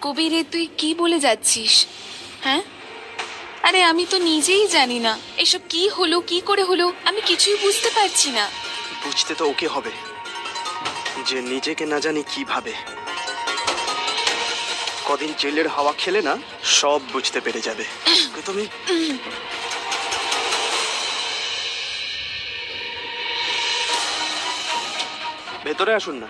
কবির, তুই কি বলে যাচ্ছিস? হ্যাঁ, আরে আমি তো নিজেই জানি না এসব কি হলো, কি করে হলো, আমি কিছুই বুঝতে পারছি না। বুঝতে তো ওকে হবে যে নিজেকে না জানি কিভাবে। কদিন জেলের হাওয়া খেলে না সব বুঝতে পেরে যাবে। তুমি ভেতরে আসুন না।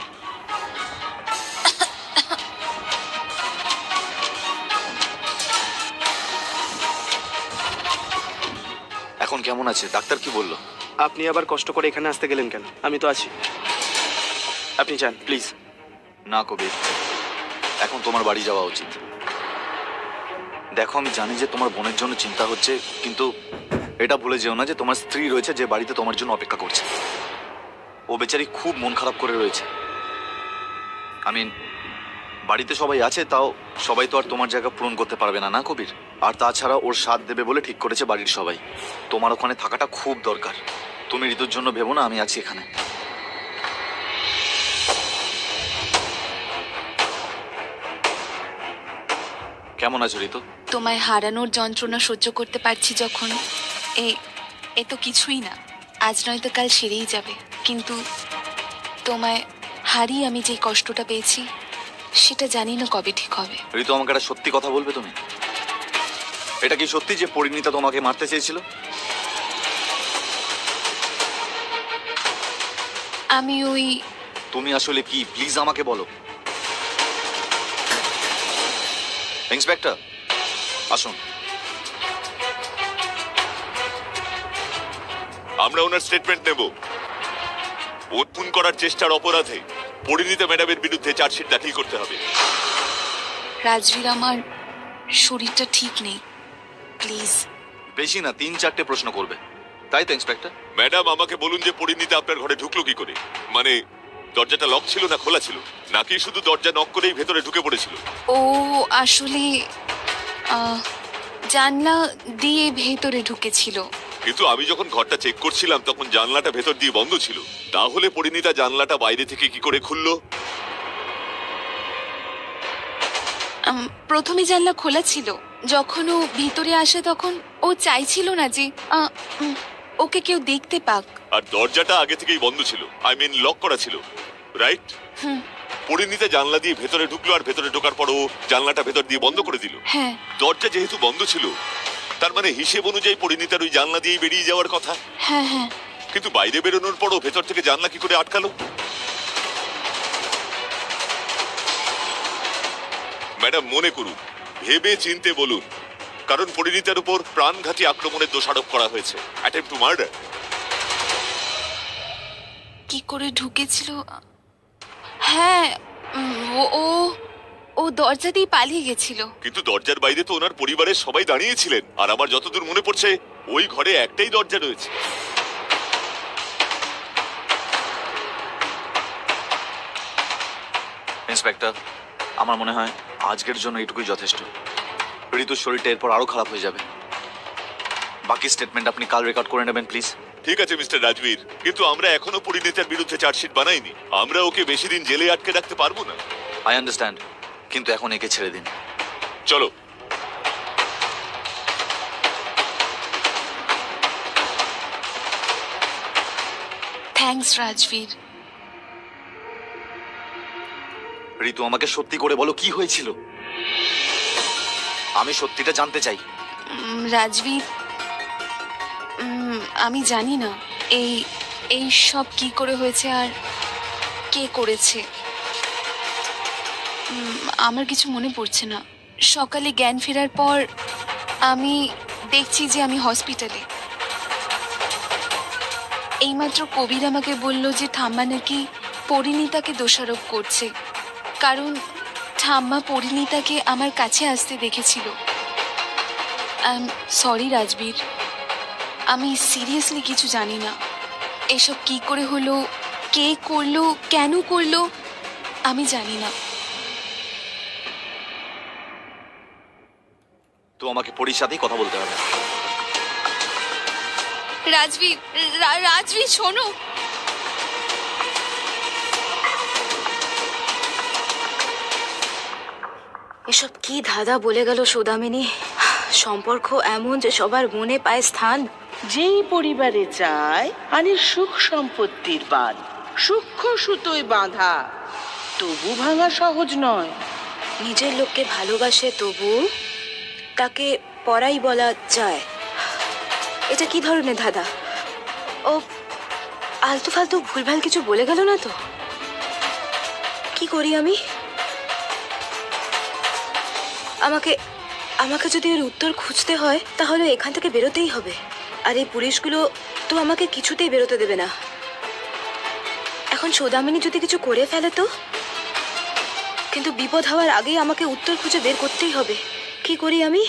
এখন কেমন আছে? ডাক্তার কি বললো? আপনি আবার কষ্ট করে এখানে আসতে গেলেন কেন? আমি তো আছি, আপনি যান প্লিজ। না কবির, এখন তোমার বাড়ি যাওয়া উচিত। দেখো, আমি জানি যে তোমার বোনের জন্য চিন্তা হচ্ছে, কিন্তু এটা ভুলে যেও না যে তোমার স্ত্রী রয়েছে যে বাড়িতে তোমার জন্য অপেক্ষা করছে। ও বেচারি খুব মন খারাপ করে রয়েছে। বাড়িতে সবাই আছে, তাও সবাই তো আর তোমার জায়গা পূরণ করতে পারবে না, না কবির? আর তাছাড়া ওর সাথ দেবে বলে ঠিক করেছে বাড়ির সবাই। তোমার ওখানে থাকাটা খুব দরকার। তুমি ঋতুর জন্য ভেবো না, আমি আছি এখানে। কেমন আছো ঋতু? তোমায় হারানোর যন্ত্রণা সহ্য করতে পারছি যখন, এ এ তো কিছুই না। আজ নয়তো কাল সেরেই যাবে, কিন্তু তোমায় হারিয়ে আমি যে কষ্টটা পেয়েছি সেটা জানি না কবে ঠিক হবে। ঋতু, আমাকে একটা সত্যি কথা বলবে তুমি? এটা কি সত্যি যে পরিণীতা তোমাকে মারতে চেয়েছিল? তুমি আসলে কি, প্লিজ আমাকে বলো। ইন্সপেক্টর আসুন। আমরা ওনার স্টেটমেন্ট নেব। খুন করার চেষ্টার অপরাধে পরিণীতা ম্যাডামের বিরুদ্ধে চার্জশিট দাখিল করতে হবে। রাজবীর, আমার শরীরটা ঠিক নেই, প্লিজ। বেশি না, 3-4টে প্রশ্ন করবে, তাই তো ইন্সপেক্টর? ম্যাডাম, আমাকে বলুন যে পরিণীতা আপনার ঘরে ঢুকলো কি করে? মানে দরজাটা লক ছিল না খোলা ছিল, নাকি শুধু দরজা নক করেই ভেতরে ঢুকে পড়েছিল? ও আসলে জানলা দিয়ে ভেতরে ঢুকেছিল। কিন্তু আমি যখন ঘরটা চেক করছিলাম তখন জানলাটা ভেতর দিয়ে বন্ধ ছিল। তাহলে পরিণীতা জানলাটা বাইরে থেকে কি করে খুললো? প্রথমে জানলা খোলা ছিল, যখন ও ভিতরে আসে তখন ও চাইছিল না যে ওকে কেউ দেখতে পাক। আর দরজাটা আগে থেকেই বন্ধ ছিল, আই মিন লক করা ছিল, রাইট? পরিণীতা জানলা দিয়ে ভেতরে ঢুকলো, আর ভেতরে ঢোকার পর ও জানলাটা ভেতর দিয়ে বন্ধ করে দিল। হ্যাঁ, দরজা যেহেতু বন্ধ ছিল, তার মানে হিসেব অনুযায়ী পরিণীতার ওই জানলা দিয়েই বেরিয়ে যাওয়ার কথা। হ্যাঁ হ্যাঁ। কিন্তু বাইরে বেরোনোর পরও ভেতর থেকে জানলা কি করে আটকালো? ম্যাডাম, মনে করুন, ভেবে চিনতে বলুন, কারণ পরিণীতার উপর প্রাণঘাতী আক্রমণের দোষারোপ করা হয়েছে, অ্যাটেম্পট টু মার্ডার। কি করে ঢুকেছিল? হ্যাঁ, ও ও ও দরজা দিয়ে পালিয়ে গেছিল। কিন্তু দরজার বাইরে তো ওনার পরিবারের সবাই দাঁড়িয়েছিলেন, আর আমার যতদূর মনে পড়ছে ওই ঘরে একটাই দরজা রয়েছে। ইন্সপেক্টর, আমার মনে হয় আজকের জন্য এটুকুই যথেষ্ট। ঋতুর শরীরটা এরপর আরো খারাপ হয়ে যাবে। বাকি স্টেটমেন্ট আপনি কাল রেকর্ড করে নেবেন প্লিজ। ঠিক আছে মিস্টার রাজবীর, কিন্তু আমরা এখনো পরিণীতার বিরুদ্ধে চার্জশিট বানাইনি। আমরা ওকে বেশি দিন জেলে আটকে রাখতে পারবো না। আই আন্ডারস্ট্যান্ড, কিন্তু এখন একে ছেড়ে দিন। চলো। থ্যাঙ্কস রাজবীর। ঋতু, আমাকে সত্যি করে বলো কি হয়েছিল? আমি সত্যিটা জানতে চাই। রাজবীর, আমি জানি না এই এই সব কি করে হয়েছে আর কে করেছে। আমার কিছু মনে পড়ছে না। সকালে জ্ঞান ফেরার পর আমি দেখছি যে আমি হসপিটালে। এইমাত্র কবির আমাকে বলল যে ঠাম্মা নাকি পরিণীতাকে দোষারোপ করছে, কারণ ঠাম্মা পরিণীতাকে আমার কাছে আসতে দেখেছিল। সরি রাজবীর, আমি সিরিয়াসলি কিছু জানি না। এসব কি করে হলো, কে করলো, কেন করলো, আমি জানি না। তো আমাকে পরির সাথেই কথা বলতে হবে। রাজবীর, রাজবীর শোনো। এসব কি ধাঁধা বলে গেল সৌদামিনী? সম্পর্ক এমন যে সবার মনে পায় স্থান। যেই পরিবারে চায় আনির সুখ সম্পত্তির বাঁধ, সূক্ষ্ম সুতোয় বাঁধা, তবু ভাঙা সহজ নয়। নিজের লোককে ভালোবাসে তবু তাকে পরাই বলা যায়। এটা কি ধরনের ধাঁধা? ও আলতু ফালতু ভুলভাল কিছু বলে গেল না তো? কি করি আমি? আমাকে আমাকে যদি এর উত্তর খুঁজতে হয় তাহলে এখান থেকে বেরোতেই হবে। আর এই পুলিশগুলো তো আমাকে কিছুতেই বেরোতে দেবে না। এখন সৌদামিনী যদি কিছু করে ফেলে তো? কিন্তু বিপদ হওয়ার আগেই আমাকে উত্তর খুঁজে বের করতেই হবে। কি করি আমি?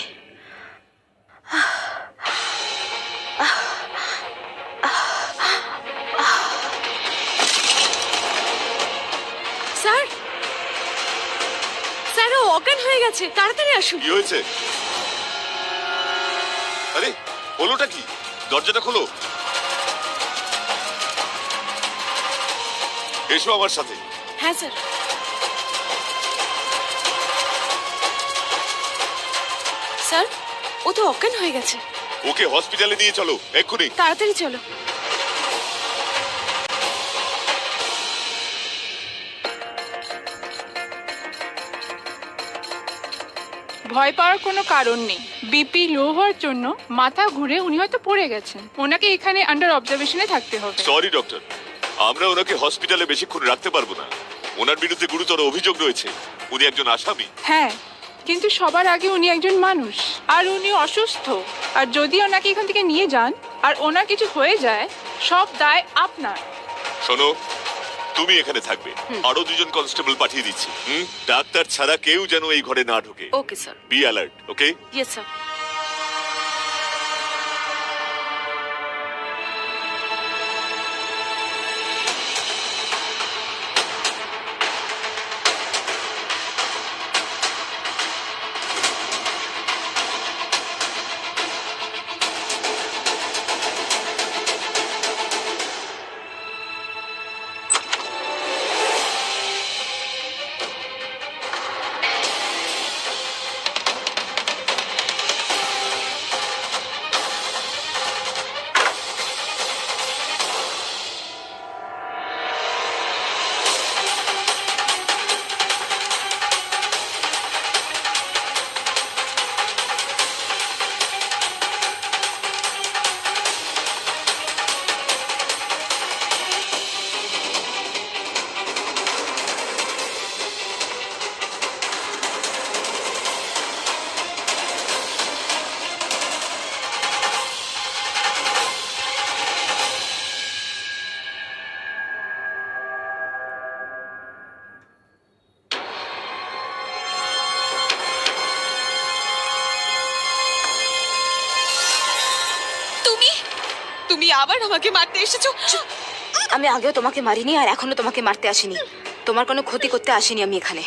স্যার, স্যার ও অজ্ঞান হয়ে গেছে, তাড়াতাড়ি আসুন। কি হয়েছে? আরে হলোটা কি? দরজাটা খোলো। এসো আমার সাথে। হ্যাঁ স্যার। স্যার, ও তো অজ্ঞান হয়ে গেছে। ওকে হসপিটালে নিয়ে চলো এক্ষুনি। তাড়াতাড়ি চলো। ভয় পাওয়ার কোনো কারণ নেই। বিপি লো হওয়ার জন্য মাথা ঘুরে উনি হয়তো পড়ে গেছেন। ওনাকে এখানে আন্ডার অবজারভেশনে থাকতে হবে। সরি ডক্টর, আমরা ওনাকে হসপিটালে বেশিক্ষণ রাখতে পারবো না। ওনার বিরুদ্ধে গুরুতর অভিযোগ রয়েছে। উনি একজন আসামি। হ্যাঁ, কিন্তু সবার আগে উনি একজন মানুষ, আর উনি অসুস্থ। আর যদি ওনাকে এখান থেকে নিয়ে যান আর ওনার কিছু হয়ে যায়, সব দায় আপনার। শোনো, তুমি এখানে থাকবে, আরো দুজন কনস্টেবল পাঠিয়ে দিচ্ছি। ডাক্তার ছাড়া কেউ যেন এই ঘরে না ঢোকে। Okay sir. Be alert, okay? Yes sir. তুমি আবার আমাকে মারতে এসেছো? আমি আগেও তোমাকে মারিনি আর এখনো তোমাকে মারতে আসিনি। তোমার কোনো ক্ষতি করতে আসিনি আমি এখানে।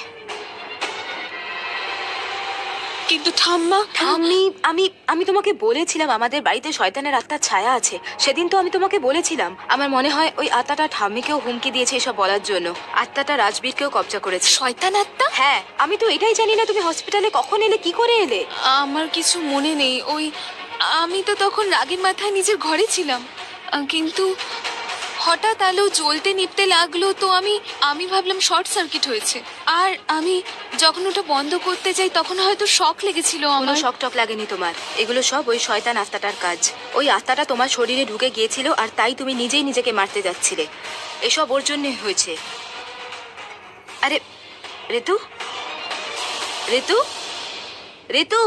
কিন্তু ঠাম্মা, আমি আমি আমি তোমাকে বলেছিলাম আমাদের বাড়িতে শয়তানের আত্মার ছায়া আছে। সেদিন তো আমি তোমাকে বলেছিলাম। আমার মনে হয় ওই আত্মাটা ঠাম্মিকেও হুমকি দিয়েছে এসব বলার জন্য। আত্মাটা রাজবীরকেও কবজা করেছে। শয়তান আত্মা? হ্যাঁ, আমি তো এটাই জানি না তুমি হসপিটালে কখন এলে, কি করে এলে। আমার কিছু মনে নেই। আমি তো তখন রাগের মাথায় নিজের ঘরে ছিলাম, কিন্তু হঠাৎ আলো জ্বলতে নিভতে লাগলো, তো আমি ভাবলাম শর্ট সার্কিট হয়েছে। আর আমি যখন ওটা বন্ধ করতে যাই তখন হয়তো শক লেগেছিল কোনো আমার। শক টক লাগেনি তোমার। এগুলো সব ওই শয়তান আত্মাটার কাজ। ওই আত্মাটা তোমার শরীরে ঢুকে গিয়েছিল আর তাই তুমি নিজেই নিজেকে মারতে যাচ্ছিলে। এসব ওর জন্য হয়েছে। আরে ঋতু, ঋতু, ঋতু,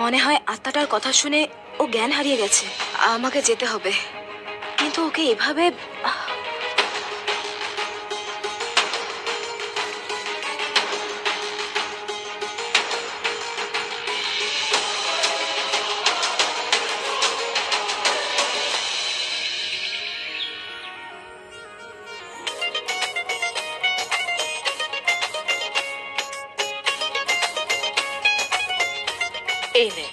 মনে হয় আত্মাটার কথা শুনে ও জ্ঞান হারিয়ে গেছে। আমাকে যেতে হবে, কিন্তু ওকে এভাবে এই নে,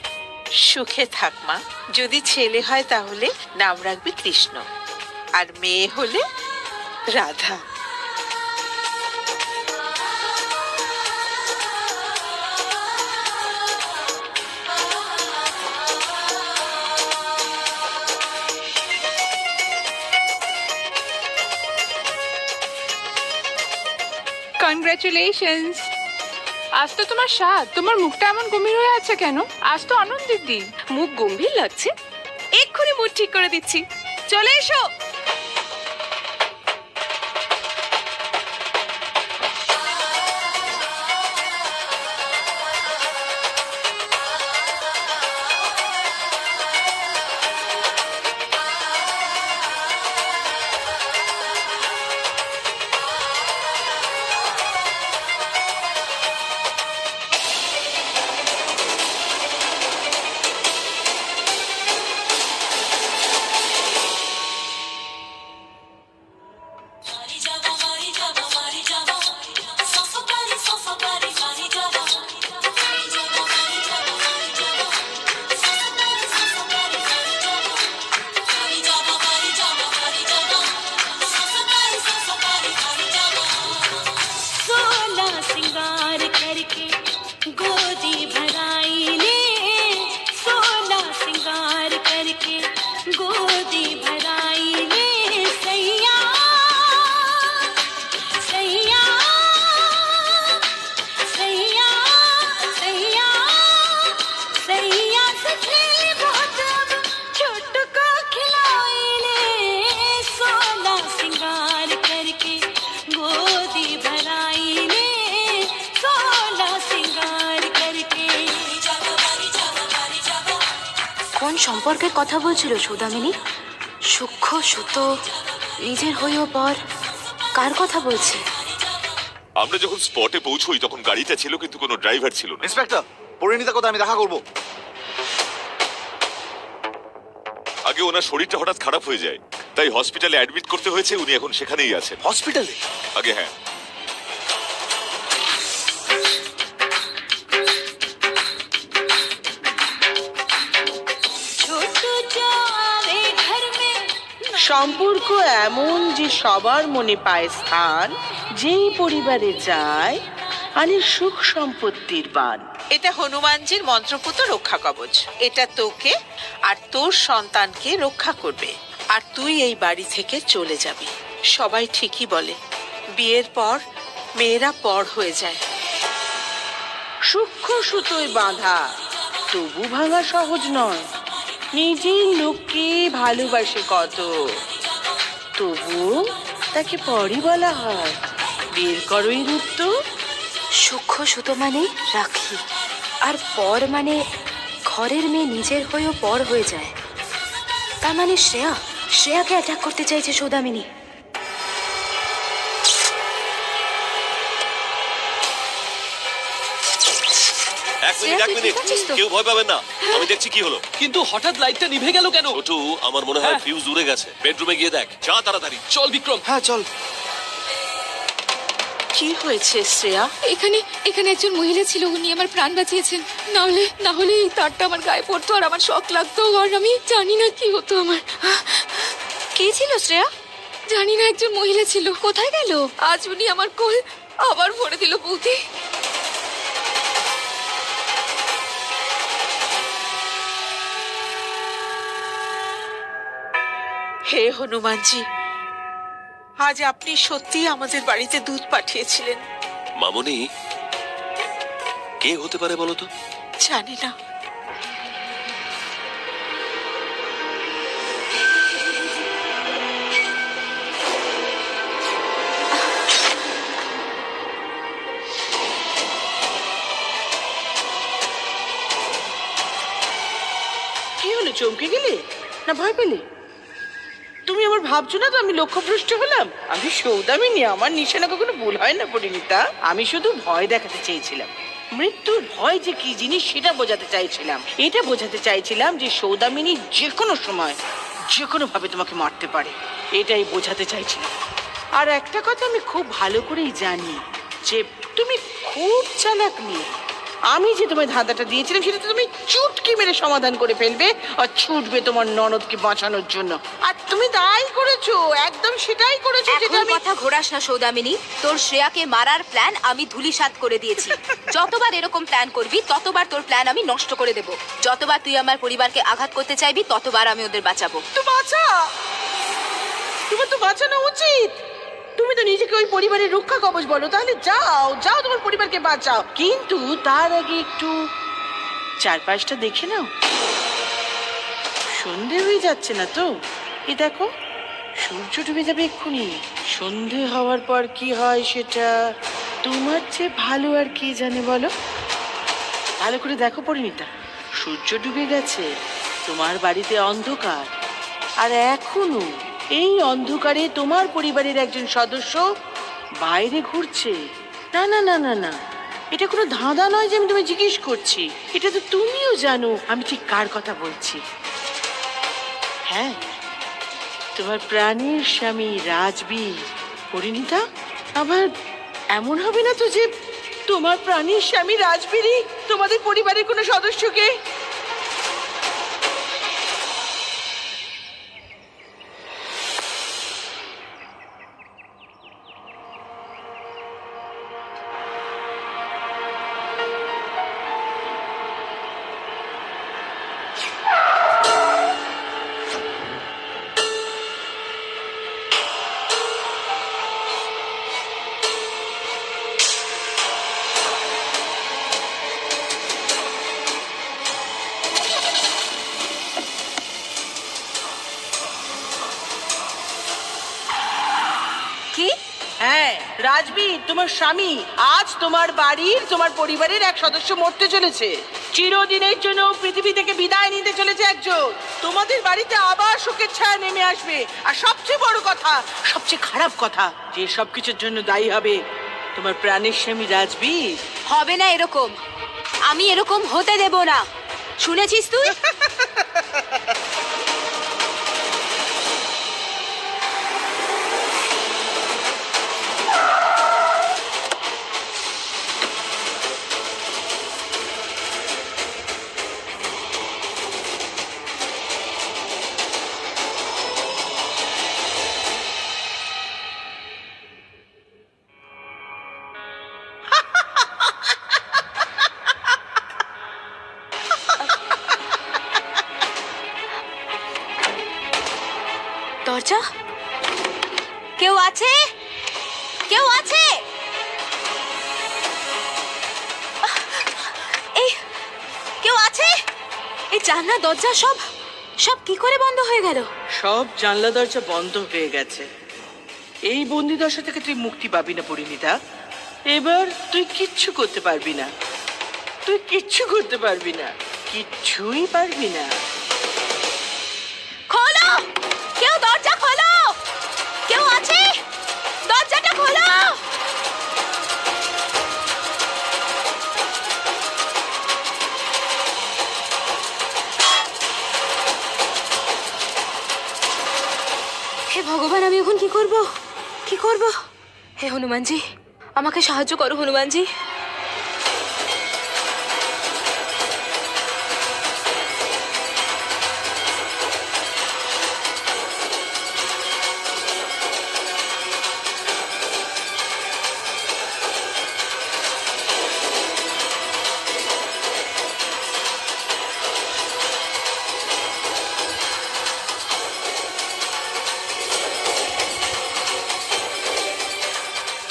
সুখে থাক মা। যদি ছেলে হয় তাহলে নাম রাখবি কৃষ্ণ, আর মেয়ে হলে রাধা। কনগ্রাচুলেশনস। আজ তো তোমার সাথ, তোমার মুখটা এমন গম্ভীর হয়ে আছে কেন? আজ তো আনন্দের দিন। মুখ গম্ভীর লাগছে, এক্ষুনি মুড ঠিক করে দিচ্ছি। চলে এসো। सिंगार करके गोदी भराई ले, सोना सिंगार करके गोदी भराई ले, सैया सैया सैया सैया सैया सखी बहुत अब छोट को खिलाई ले, सोना सिंगार करके गोदी भराई ले, सोना सिंगार करके। কোন সম্পর্কের কথা বলছিল সৌদামিনী? সূক্ষ্ম সুতো, নিজের হয়েও পর, কার কথা বলছে? আমরা যখন স্পটে পৌঁছই তখন গাড়িটা ছিল কিন্তু কোনো ড্রাইভার ছিল না। ইন্সপেক্টর, পরিণীতা কোথায়? আমি দেখা করবো। আগে ওনার শরীরটা হঠাৎ খারাপ হয়ে যায়, তাই হসপিটালে অ্যাডমিট করতে হয়েছে। উনি এখন সেখানেই আছেন। হসপিটালে? আগে হ্যাঁ। छोटू जो आवे घर में সম্পর্ক এমন যে সবার মনে পায় স্থান, যেই পরিবারে যায় আনে সুখ সম্পত্তির বান। এটা হনুমানজির মন্ত্রপুত রক্ষা কবচ। এটা তোকে আর তোর সন্তানকে রক্ষা করবে। আর তুই এই বাড়ি থেকে চলে যাবি। সবাই ঠিকই বলে, বিয়ের পর মেয়েরা পর হয়ে যায়। সূক্ষ্ম সুতোয় বাঁধা, তবু ভাঙা সহজ নয়। নিজের লোককে ভালোবাসে কত, তবু তাকে পরই বলা হয়। বের করো এর উত্তর। সূক্ষ্ম সুতো মানে রাখি, আর পর মানে ঘরের মেয়ে নিজের হয়েও পর হয়ে যায়। তার মানে শ্রেয়াকে অ্যাটাক করতে চাইছে সৌদামিনী। এক মিনিট, কেউ ভয় পাবেন না, আমি দেখছি কি হলো। কিন্তু হঠাৎ লাইটটা নিভে গেল কেন? ছোটু, আমার মনে হয় ফিউজ উড়ে গেছে। বেডরুমে গিয়ে দেখ, যা তাড়াতাড়ি। চল বিক্রম। হ্যাঁ চল। কি হয়েছে শ্রেয়া? এখানে এখানে একজন মহিলা ছিল, উনি আমার প্রাণ বাঁচিয়েছেন। না হলে এই তারটা আমার গায়ে পড়তো আর আমার শক লাগতো, আর আমি জানি না কি হতো আমার। কে ছিল শ্রেয়া? জানি না, একজন মহিলা ছিল। কোথায় গেল? আজ উনি আমার কোল আবার ভরে দিল বৌদি। হে হনুমানজি, আজ আপনি সত্যি আমাদের বাড়িতে দুধ পাঠিয়েছিলেন। মামনি, কে হতে পারে বলো তো? জানি না। কি হলো, চমকে গেলে না ভয় পেলে? তুমি আমার ভাবছো না তো আমি লক্ষ্যভ্রষ্ট হলাম? আমি সৌদামিনী, আমার নিশানা কখনো ভুল হয় না পরিণীতা। আমি শুধু ভয় দেখাতে চেয়েছিলাম। মৃত্যুর ভয় যে কি জিনিস সেটা বোঝাতে চাইছিলাম। এটা বোঝাতে চাইছিলাম যে সৌদামিনী যে কোনো সময় যে কোনো ভাবে তোমাকে মারতে পারে, এটাই বোঝাতে চাইছিলাম। আর একটা কথা আমি খুব ভালো করেই জানি যে তুমি খুব চালাক মেয়ে। আমি যে তোমায় ধাঁধাটা দিয়েছিলাম সেটা তো তুমি চুটকি মেরে সমাধান করে ফেলবে আর ছুটবে তোমার ননদকে বাঁচানোর জন্য। আর তুমি তাই করেছো, একদম সেটাই করেছো যেটা এখন আমি। কথা ঘোরাস না সৌদামিনী। তোর শ্রেয়াকে মারার প্ল্যান আমি ধূলিসাৎ করে দিয়েছি। যতবার এরকম প্ল্যান করবি ততবার তোর প্ল্যান আমি নষ্ট করে দেব। যতবার তুই আমার পরিবারকে আঘাত করতে চাইবি ততবার আমি ওদের বাঁচাবো। তো বাঁচা, তোমার তো বাঁচানো উচিত। তুমি তো নিজেকে ওই পরিবারের রক্ষা কবচ বলো, তাহলে যাও যাও তোমার পরিবারকে বাঁচাও, কিন্তু তার আগে একটু চারপাশটা দেখে নাও। সন্ধে হয়ে যাচ্ছে না তো? এ দেখো, সূর্য ডুবে যাবে এক্ষুনি। সন্ধে হওয়ার পর কি হয় সেটা তোমার চেয়ে ভালো আর কে জানে বলো। ভালো করে দেখো পরিণীতা, সূর্য ডুবে গেছে, তোমার বাড়িতে অন্ধকার, আর এখনো এই অন্ধকারে তোমার পরিবারের একজন সদস্য বাইরে ঘুরছে। না না না না না, এটা কোনো ধাঁধা নয় যে আমি তোমায় জিজ্ঞেস করছি, এটা তো তুমিও জানো আমি ঠিক কার কথা বলছি। হ্যাঁ, তোমার প্রাণের স্বামী রাজবীর। পরিণীতা, আবার এমন হবে না তো যে তোমার প্রাণের স্বামী রাজবীরই তোমাদের পরিবারের কোনো সদস্যকে? কি? হ্যাঁ, রাজবীর তোমার স্বামী আজ তোমার বাড়ির তোমার পরিবারের এক সদস্য মরতে চলেছে। চিরদিনের জন্য পৃথিবী থেকে বিদায় নিতে চলেছে একজন। তোমাদের বাড়িতে আবার শোকের ছায়া নেমে আসবে। আর সবচেয়ে বড় কথা, সবচেয়ে খারাপ কথা, যে সবকিছুর জন্য দায়ী হবে তোমার প্রাণের স্বামী রাজবীর। হবে না এরকম, আমি এরকম হতে দেব না। শুনেছিস তুই? দরজা, কেউ আছে? কেউ আছে? এই কেউ আছে? এই জানলা দরজা সব সব কি করে বন্ধ হয়ে গেল? সব জানলা দরজা বন্ধ হয়ে গেছে। এই বন্দি দশা থেকে তুই মুক্তি পাবি না পরিণীতা। এবার তুই কিচ্ছু করতে পারবি না, তুই কিচ্ছু করতে পারবি না, কিচ্ছুই পারবি না। খোলো, কেউ দরজা খোলো, কেউ আছে? দরজাটা খোলো। হে ভগবান, আমি এখন কি করব? কি করব? হে হনুমানজি, আমাকে সাহায্য করো হনুমানজি।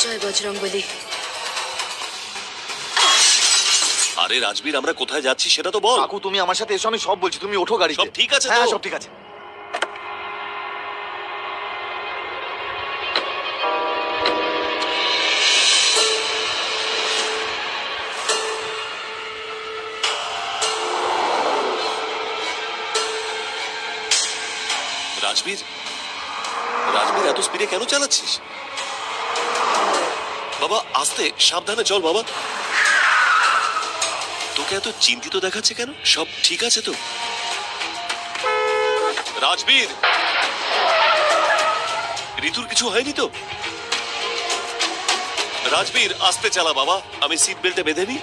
জয় বজরংবলী। আরে রাজবীর, আমরা কোথায় যাচ্ছি সেটা তো বল। কাকু, তুমি আমার সাথে এসো, আমি সব বলছি, তুমি ওঠো গাড়িতে। সব ঠিক আছে তো? হ্যাঁ, সব ঠিক আছে। রাজবীর, রাজবীর এত স্পিডে কেন চালাচ্ছিস? বাবা আস্তে, সাবধানে চল বাবা। তোকে এত চিন্তিত দেখাচ্ছে কেন? সব ঠিক আছে তো? রাজবীর, ঋতুর কিছু হয়নি তো? রাজবীর আস্তে চালা বাবা, আমি সিট বেল্টে বেঁধে নি।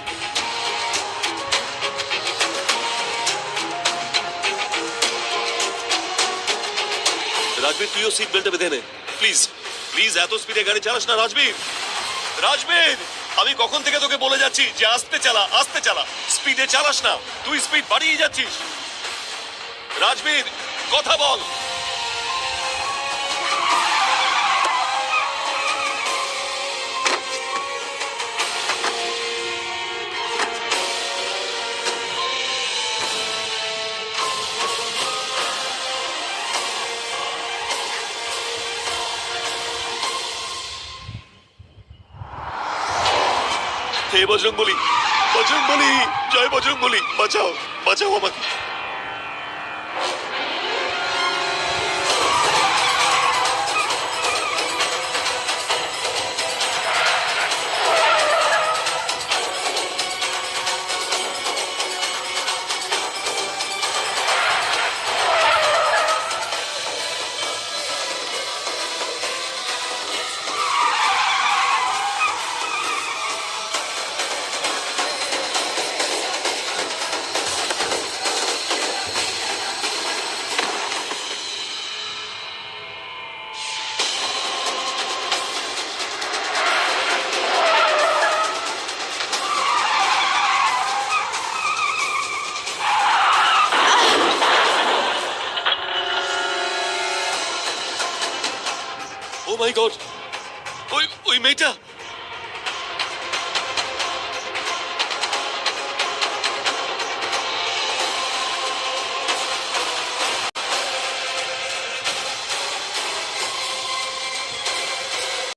রাজবীর, তুইও সিট বেল্টে বেঁধে নে প্লিজ। প্লিজ এত স্পিডে গাড়ি চালাস না রাজবীর। রাজবীর, আমি কখন থেকে তোকে বলে যাচ্ছি যে আস্তে চালা, আস্তে চালা, স্পিডে চালাস না। তুই স্পিড বাড়িয়ে যাচ্ছিস। রাজবীর, কথা বল। হে বজরংবলী, বজরংবলী, জয় বজরংবলী, বাঁচাও, বাঁচাও আমাকে। ও মাই গড, ওই ওই মেয়েটা